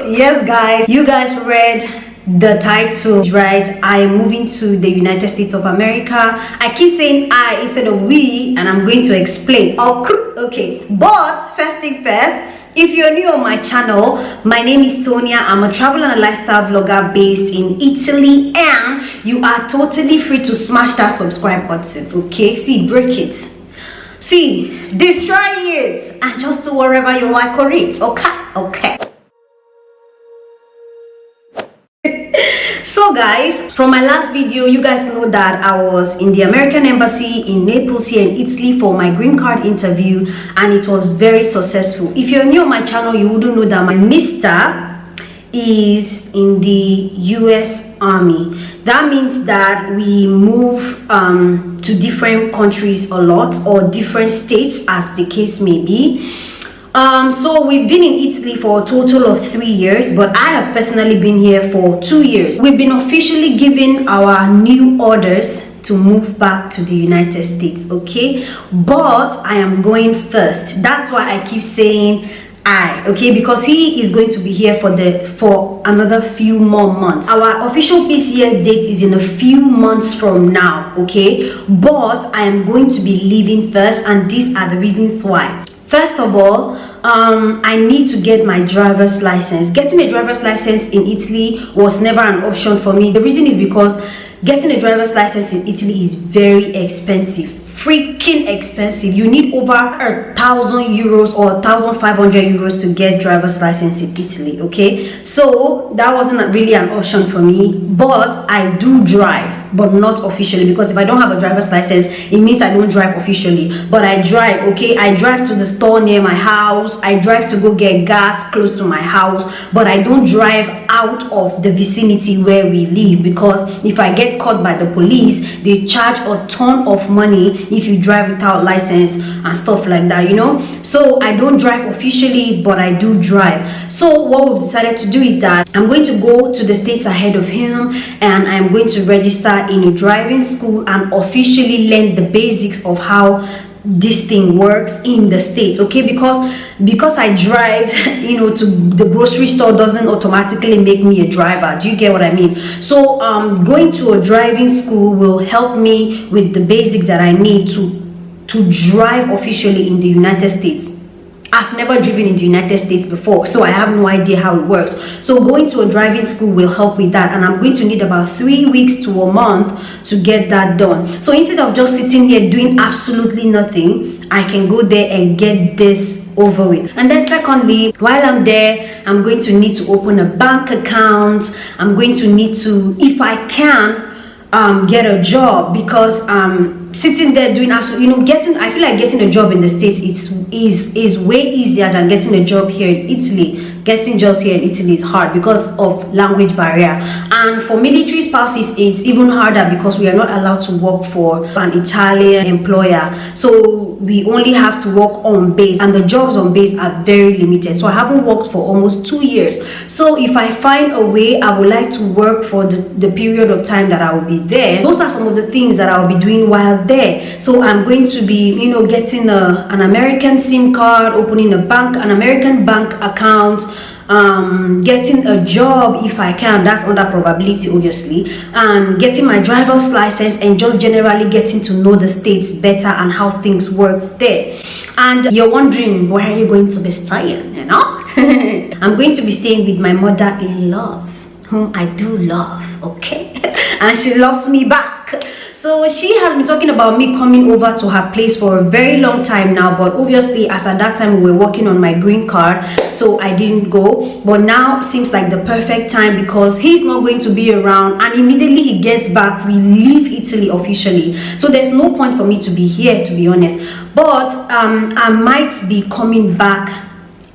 Yes, guys, you guys read the title, right? I am moving to the United States of America. I keep saying I instead of we, and I'm going to explain. Oh, okay. But first thing first, if you're new on my channel, my name is Tonia. I'm a travel and a lifestyle vlogger based in Italy, and you are totally free to smash that subscribe button. Okay, see, break it, see, destroy it, and just do whatever you like or it. Okay. So guys, from my last video, you guys know that I was in the American Embassy in Naples here in Italy for my green card interview, and it was very successful. If you're new on my channel, you wouldn't know that my Mr. is in the US Army. That means that we move to different countries a lot, or different states as the case may be. So we've been in Italy for a total of 3 years, but I have personally been here for 2 years. We've been officially given our new orders to move back to the United States, okay? But I am going first. That's why I keep saying okay, because he is going to be here for another few more months. Our official PCS date is in a few months from now, okay? But I am going to be leaving first, and these are the reasons why. First of all, I need to get my driver's license. Getting a driver's license in Italy was never an option for me. The reason is because getting a driver's license in Italy is very expensive. Freaking expensive. You need over 1,000 euros or 1,500 euros to get driver's license in Italy, okay? So that wasn't really an option for me, but I do drive, but not officially, because if I don't have a driver's license, it means I don't drive officially. But I drive, okay? I drive to the store near my house. I drive to go get gas close to my house, but I don't drive out of the vicinity where we live, because if I get caught by the police, they charge a ton of money if you drive without license and stuff like that, you know. So I don't drive officially, but I do drive. So what we've decided to do is that I'm going to go to the States ahead of him, and I'm going to register in a driving school and officially learn the basics of how this thing works in the States, okay? Because I drive, you know, to the grocery store doesn't automatically make me a driver. Do you get what I mean? So going to a driving school will help me with the basics that I need to drive officially in the United States. I've never driven in the United States before, so I have no idea how it works. So going to a driving school will help with that, and I'm going to need about 3 weeks to a month to get that done. So instead of just sitting here doing absolutely nothing, I can go there and get this over with. And then secondly, while I'm there, I'm going to need to open a bank account. I'm going to need to, if I can, get a job, because sitting there doing absolutely, you know, I feel like getting a job in the States is way easier than getting a job here in Italy. Getting jobs here in Italy is hard because of language barrier, and for military spouses it's even harder because we are not allowed to work for an Italian employer. So we only have to work on base, and the jobs on base are very limited. So I haven't worked for almost 2 years. So if I find a way, I would like to work for the period of time that I will be there. Those are some of the things that I will be doing while there. So I'm going to be, you know, getting an American SIM card, opening an American bank account, getting a job if I can, that's under probability obviously, and getting my driver's license, and just generally getting to know the States better and how things work there. And you're wondering, where are you going to be staying, you know? I'm going to be staying with my mother-in-law, whom I do love, okay? And she loves me back. So she has been talking about me coming over to her place for a very long time now, but obviously as at that time we were working on my green card, so I didn't go. But now seems like the perfect time, because he's not going to be around, and immediately he gets back we leave Italy officially. So there's no point for me to be here, to be honest. But I might be coming back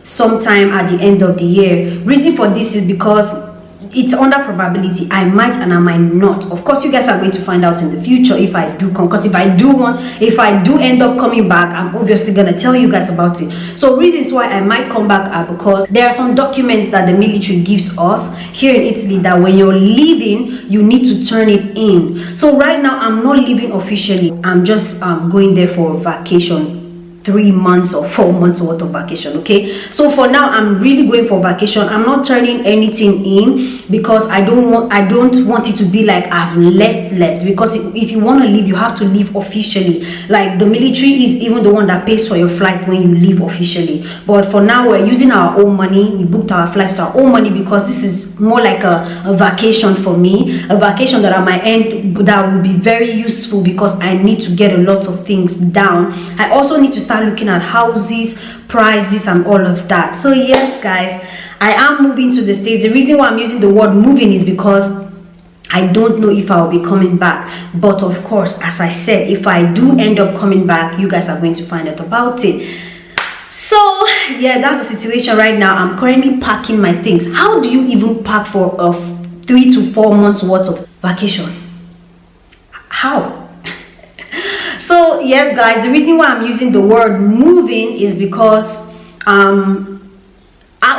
sometime at the end of the year. Reason for this is because it's under probability. I might and I might not. Of course, you guys are going to find out in the future if I do come, because if I do end up coming back, I'm obviously gonna tell you guys about it. So reasons why I might come back are because there are some documents that the military gives us here in Italy that when you're leaving, you need to turn it in. So right now I'm not leaving officially. I'm just going there for vacation. 3 months or 4 months worth of vacation. Okay, so for now I'm really going for vacation. I'm not turning anything in because I don't want it to be like I've left, because if you want to leave, you have to leave officially. Like the military is even the one that pays for your flight when you leave officially. But for now we're using our own money. We booked our flights to our own money because this is more like a vacation for me, a vacation that at my end that will be very useful because I need to get a lot of things down. I also need to start looking at houses, prices, and all of that. So yes guys, I am moving to the States. The reason why I'm using the word moving is because I don't know if I'll be coming back. But of course, as I said, if I do end up coming back, you guys are going to find out about it. So yeah, that's the situation right now. I'm currently packing my things. How do you even pack for a 3 to 4 months worth of vacation? How? So yes guys, the reason why I'm using the word moving is because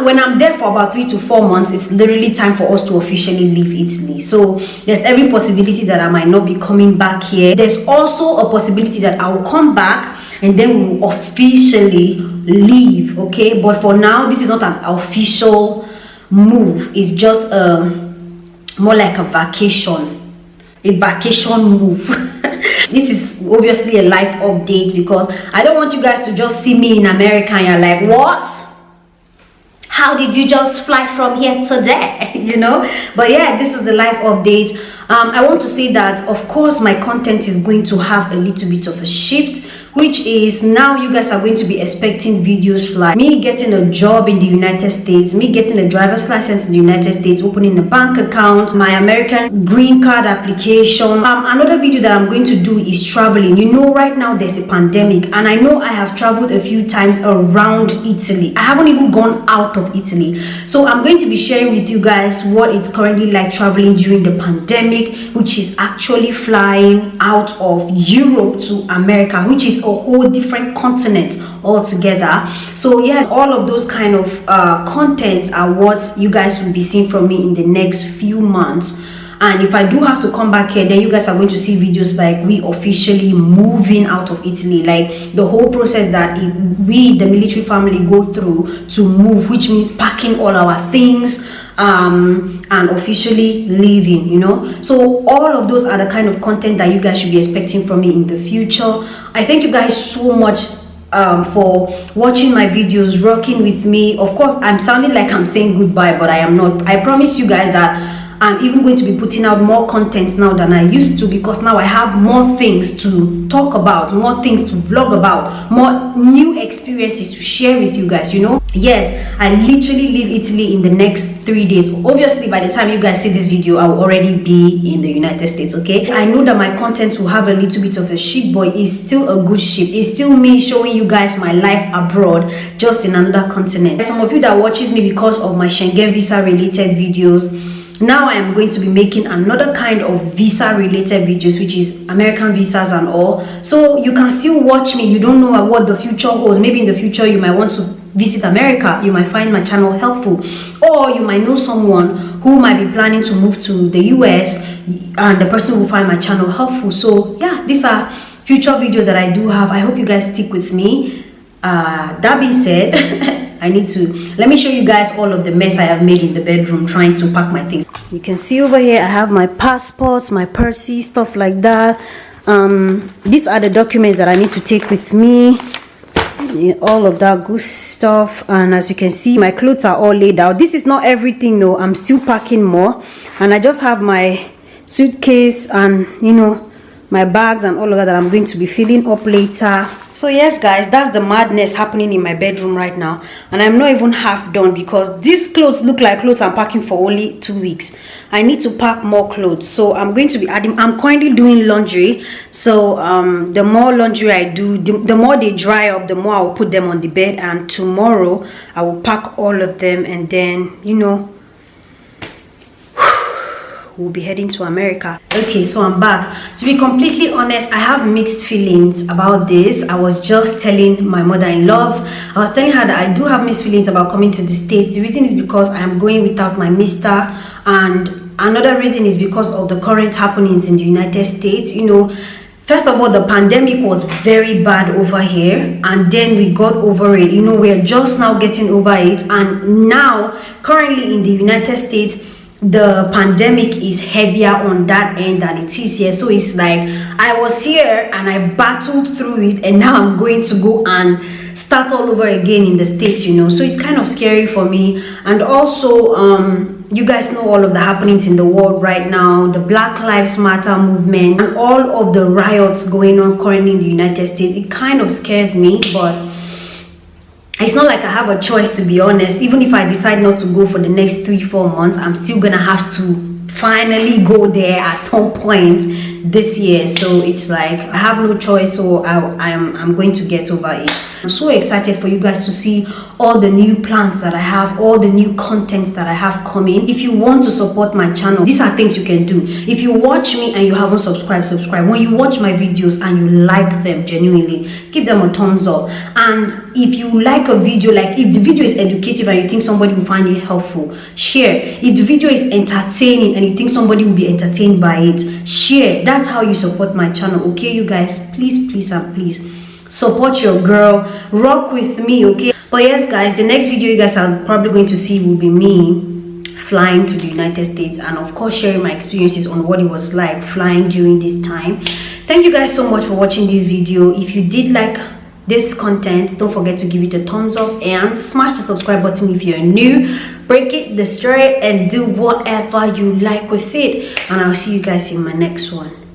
when I'm there for about 3 to 4 months, it's literally time for us to officially leave Italy. So there's every possibility that I might not be coming back here. There's also a possibility that I will come back and then we will officially leave. Okay, but for now this is not an official move. It's just more like a vacation move. This is obviously a life update because I don't want you guys to just see me in America and you're like, what? How did you just fly from here today? You know. But yeah, this is the life update. I want to say that of course my content is going to have a little bit of a shift, which is now you guys are going to be expecting videos like me getting a job in the United States, me getting a driver's license in the United States, opening a bank account, my American green card application. Another video that I'm going to do is traveling. You know, right now there's a pandemic and I know I have traveled a few times around Italy. I haven't even gone out of Italy. So I'm going to be sharing with you guys what it's currently like traveling during the pandemic, which is actually flying out of Europe to America, which is a whole different continent altogether. So yeah, all of those kind of contents are what you guys will be seeing from me in the next few months. And if I do have to come back here, then you guys are going to see videos like we officially moving out of Italy, like the whole process that we, the military family, go through to move, which means packing all our things and officially leaving, you know. So all of those are the kind of content that you guys should be expecting from me in the future. I thank you guys so much for watching my videos, rocking with me. Of course, I'm sounding like I'm saying goodbye, but I am not. I promise you guys that I'm even going to be putting out more content now than I used to, because now I have more things to talk about, more things to vlog about, more new experiences to share with you guys, you know. Yes, I literally leave Italy in the next 3 days. Obviously, by the time you guys see this video, I will already be in the United States. Okay, I know that my content will have a little bit of a shift, but it's still a good shift. It's still me showing you guys my life abroad, just in another continent. Some of you that watches me because of my Schengen visa related videos, now I am going to be making another kind of visa related videos, which is American visas and all. So you can still watch me. You don't know what the future holds. Maybe in the future you might want to visit America. You might find my channel helpful, or you might know someone who might be planning to move to the US and the person will find my channel helpful. So yeah, these are future videos that I do have. I hope you guys stick with me. That being said, let me show you guys all of the mess I have made in the bedroom trying to pack my things. You can see over here I have my passports, my purses, stuff like that. These are the documents that I need to take with me, all of that good stuff. And as you can see, my clothes are all laid out. This is not everything though, I'm still packing more, and I just have my suitcase and, you know, my bags and all of that I'm going to be filling up later. So yes guys, that's the madness happening in my bedroom right now, and I'm not even half done because these clothes look like clothes I'm packing for only 2 weeks. I need to pack more clothes, so I'm going to be adding. I'm currently doing laundry, so the more laundry I do, the more they dry up, the more I'll put them on the bed, and tomorrow I will pack all of them, and then, you know, we'll be heading to America. Okay, so I'm back. To be completely honest, I have mixed feelings about this. I was just telling my mother-in-law, I was telling her that I do have mixed feelings about coming to the States. The reason is because I am going without my mister, and another reason is because of the current happenings in the United States. You know, First of all, the pandemic was very bad over here, and then we got over it. You know, we're just now getting over it, and now currently in the United States, the pandemic is heavier on that end than it is here. So it's like I was here and I battled through it, and now I'm going to go and start all over again in the States, you know. So it's kind of scary for me. And also you guys know all of the happenings in the world right now, the Black Lives Matter movement and all of the riots going on currently in the United States. It kind of scares me, but it's not like I have a choice, to be honest. Even if I decide not to go for the next 3-4 months, I'm still gonna have to finally go there at some point this year. So it's like I have no choice, so I'm going to get over it. I'm so excited for you guys to see all the new plans that I have, all the new contents that I have coming. If you want to support my channel, these are things you can do. If you watch me and you haven't subscribed, subscribe. When you watch my videos and you like them genuinely, give them a thumbs up. And if you like a video, like if the video is educative and you think somebody will find it helpful, share. If the video is entertaining and you think somebody will be entertained by it, share. That's how you support my channel, okay, you guys? Please and please support your girl, rock with me, okay? But yes guys, the next video you guys are probably going to see will be me flying to the United States, and of course sharing my experiences on what it was like flying during this time. Thank you guys so much for watching this video. If you did like this content, don't forget to give it a thumbs up and smash the subscribe button if you're new. Break it, destroy it, and do whatever you like with it. And I'll see you guys in my next one.